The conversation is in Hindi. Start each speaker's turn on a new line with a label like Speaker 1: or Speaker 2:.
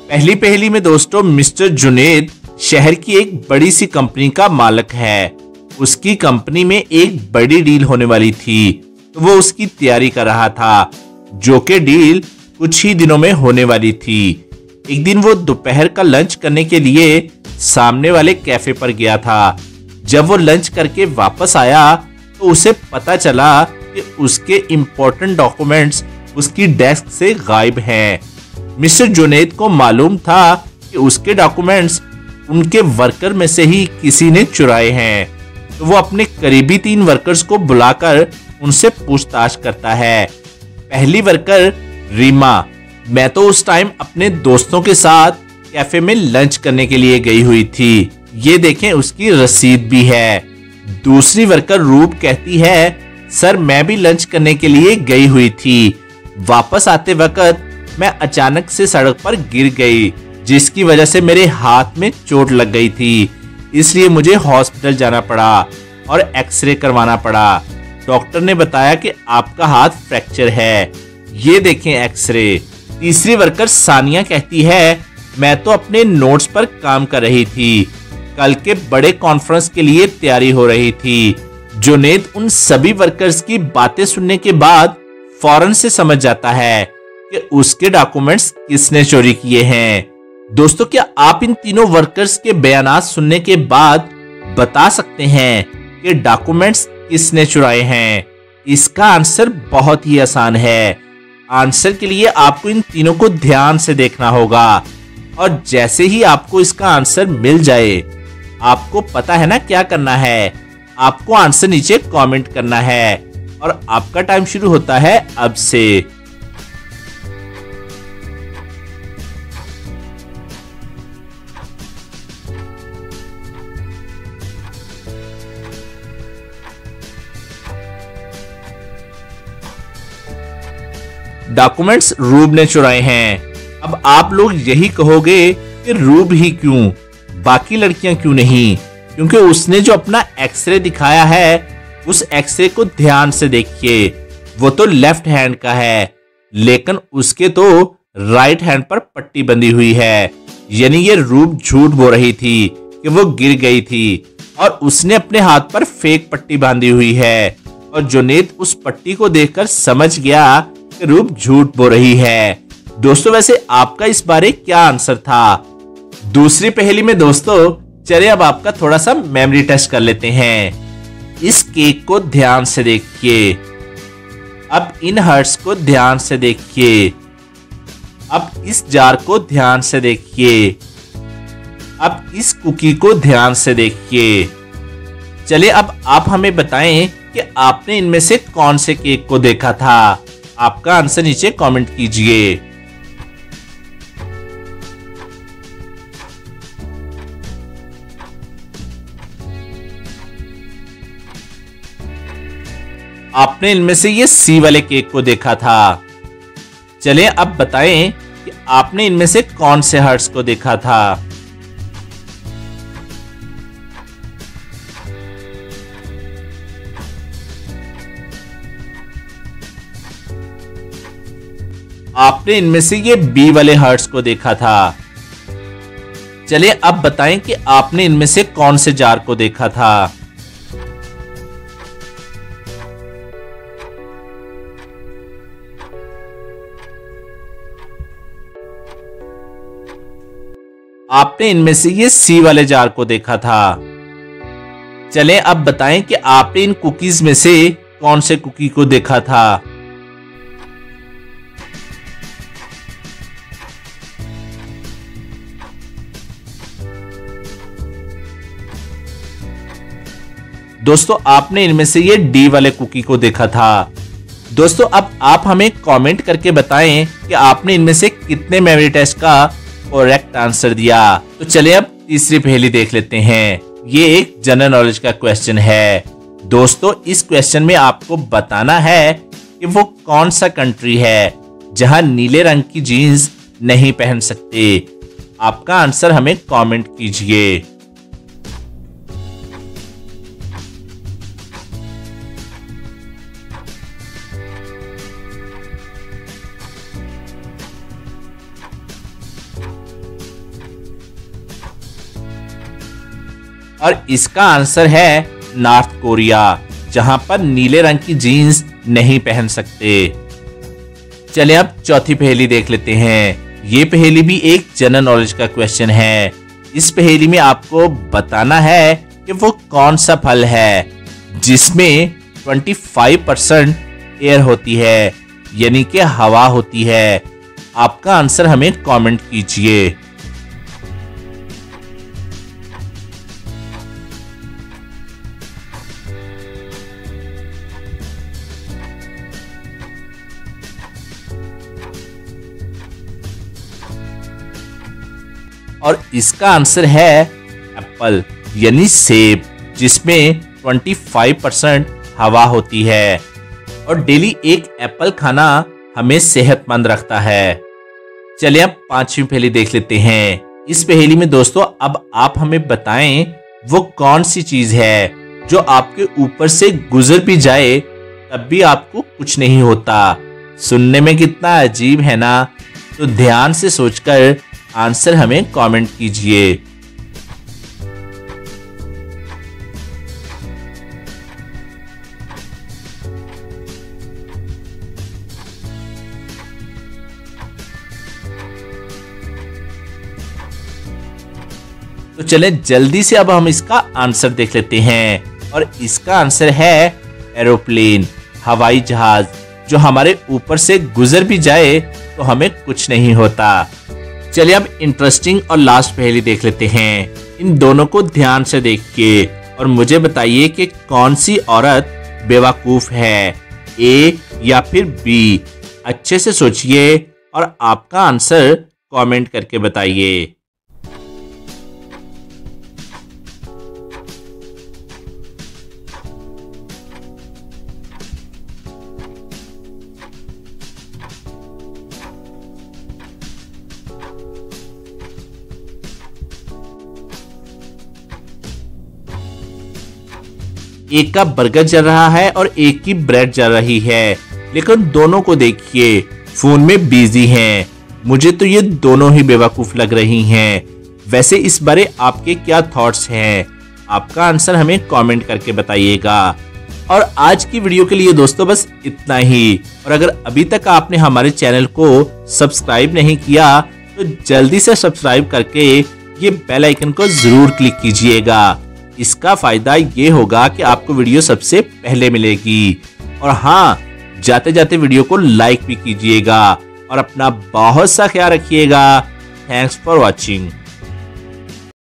Speaker 1: पहली पहेली में दोस्तों मिस्टर जुनेद शहर की एक बड़ी सी कंपनी का मालिक है। उसकी कंपनी में एक बड़ी डील होने वाली थी, तो वो उसकी तैयारी कर रहा था, जो कि डील कुछ ही दिनों में होने वाली थी। एक दिन वो दोपहर का लंच करने के लिए सामने वाले कैफे पर गया था। जब वो लंच करके वापस आया तो उसे पता चला कि उसके इम्पोर्टेंट डॉक्यूमेंट्स उसकी डेस्क से गायब हैं। मिस्टर जुनेद को मालूम था कि उसके डॉक्यूमेंट्स उनके वर्कर में से ही किसी ने चुराए हैं, तो वो अपने करीबी 3 वर्कर्स को बुलाकर उनसे पूछताछ करता है। पहली वर्कर रीमा, मैं तो उस टाइम अपने दोस्तों के साथ कैफे में लंच करने के लिए गई हुई थी, ये देखें उसकी रसीद भी है। दूसरी वर्कर रूप कहती है, सर मैं भी लंच करने के लिए गई हुई थी, वापस आते वक्त मैं अचानक से सड़क पर गिर गई, जिसकी वजह से मेरे हाथ में चोट लग गई थी, इसलिए मुझे हॉस्पिटल जाना पड़ा और एक्सरे करवाना पड़ा। डॉक्टर ने बताया कि आपका हाथ फ्रैक्चर है, ये देखें एक्सरे। तीसरी वर्कर सानिया कहती है, मैं तो अपने नोट्स पर काम कर रही थी, कल के बड़े कॉन्फ्रेंस के लिए तैयारी हो रही थी। जुनेद उन सभी वर्कर्स की बातें सुनने के बाद फौरन से समझ जाता है कि उसके डॉक्यूमेंट्स किसने चोरी किए हैं। दोस्तों, क्या आप इन तीनों वर्कर्स के बयानात सुनने के बाद बता सकते हैं कि डॉक्यूमेंट्स किसने चुराए हैं? इसका आंसर बहुत ही आसान है। आंसर के लिए आपको इन तीनों को ध्यान से देखना होगा, और जैसे ही आपको इसका आंसर मिल जाए, आपको पता है ना क्या करना है। आपको आंसर नीचे कमेंट करना है, और आपका टाइम शुरू होता है अब से। डॉक्यूमेंट्स रूब ने चुराए हैं। अब आप लोग यही कहोगे कि रूब ही क्यों, बाकी लड़कियां क्यों नहीं? क्योंकि उसने जो अपना एक्सरे दिखाया है, उस एक्सरे को ध्यान से देखिए। वो तो लेफ्ट हैंड का है, लेकिन उसके तो राइट हैंड पर पट्टी बंधी हुई है, यानी ये रूब झूठ बोल रही थी कि वो गिर गई थी, और उसने अपने हाथ पर फेक पट्टी बांधी हुई है। और जुनेद उस पट्टी को देखकर समझ गया कि रूप झूठ बोल रही है। दोस्तों, वैसे आपका इस बारे क्या आंसर था? दूसरी पहेली में दोस्तों, चलिए अब आपका थोड़ा सा मेमोरी टेस्ट कर लेते हैं। इस केक को ध्यान से देखिए, अब इन हर्ट्स को ध्यान से देखिए, अब इस जार को ध्यान से देखिए, अब इस कुकी को ध्यान से देखिए। चलिए अब आप हमें बताएं कि आपने इनमें से कौन से केक को देखा था। आपका आंसर नीचे कमेंट कीजिए। आपने इनमें से ये सी वाले केक को देखा था। चलिए अब बताएं कि आपने इनमें से कौन से हर्ट्स को देखा था। आपने इनमें से ये बी वाले हर्ट्स को देखा था। चलिए अब बताएं कि आपने इनमें से कौन से जार को देखा था। आपने इनमें से ये सी वाले जार को देखा था। चलें अब बताएं कि आपने इन कुकीज में से कौन से कुकी को देखा था। दोस्तों, आपने इनमें से ये डी वाले कुकी को देखा था। दोस्तों, अब आप हमें कमेंट करके बताएं कि आपने इनमें से कितने मेमोरी टेस्ट का करेक्ट आंसर दिया। तो चलिए अब तीसरी पहेली देख लेते हैं। ये एक जनरल नॉलेज का क्वेश्चन है। दोस्तों, इस क्वेश्चन में आपको बताना है कि वो कौन सा कंट्री है जहां नीले रंग की जीन्स नहीं पहन सकते। आपका आंसर हमें कमेंट कीजिए। और इसका आंसर है नॉर्थ कोरिया, जहां पर नीले रंग की जीन्स नहीं पहन सकते। चले अब चौथी पहेली देख लेते हैं। ये पहेली भी एक जनरल नॉलेज का क्वेश्चन है। इस पहेली में आपको बताना है कि वो कौन सा फल है जिसमें 25% एयर होती है, यानी कि हवा होती है। आपका आंसर हमें कमेंट कीजिए। और इसका आंसर है एप्पल, यानी सेब, जिसमें 25% हवा होती है। और डेली एक एप्पल खाना हमें सेहतमंद रखता है। चलिए अब पांचवी पहेली देख लेते हैं। इस पहेली में दोस्तों अब आप हमें बताएं वो कौन सी चीज है जो आपके ऊपर से गुजर भी जाए तब भी आपको कुछ नहीं होता। सुनने में कितना अजीब है ना? तो ध्यान से सोचकर आंसर हमें कमेंट कीजिए। तो चले जल्दी से अब हम इसका आंसर देख लेते हैं। और इसका आंसर है एरोप्लेन, हवाई जहाज, जो हमारे ऊपर से गुजर भी जाए तो हमें कुछ नहीं होता। चलिए अब इंटरेस्टिंग और लास्ट पहेली देख लेते हैं। इन दोनों को ध्यान से देखिए और मुझे बताइए कि कौन सी औरत बेवकूफ है, ए या फिर बी। अच्छे से सोचिए और आपका आंसर कमेंट करके बताइए। एक का बर्गर जल रहा है और एक की ब्रेड जल रही है, लेकिन दोनों को देखिए फोन में बिजी हैं। मुझे तो ये दोनों ही बेवकूफ लग रही हैं। वैसे इस बारे आपके क्या थॉट्स हैं? आपका आंसर हमें कमेंट करके बताइएगा। और आज की वीडियो के लिए दोस्तों बस इतना ही। और अगर अभी तक आपने हमारे चैनल को सब्सक्राइब नहीं किया तो जल्दी से सब्सक्राइब करके ये बेल आइकन को जरूर क्लिक कीजिएगा। इसका फायदा ये होगा कि आपको वीडियो सबसे पहले मिलेगी। और हाँ, जाते जाते वीडियो को लाइक भी कीजिएगा और अपना बहुत सा ख्याल रखिएगा। Thanks for watching.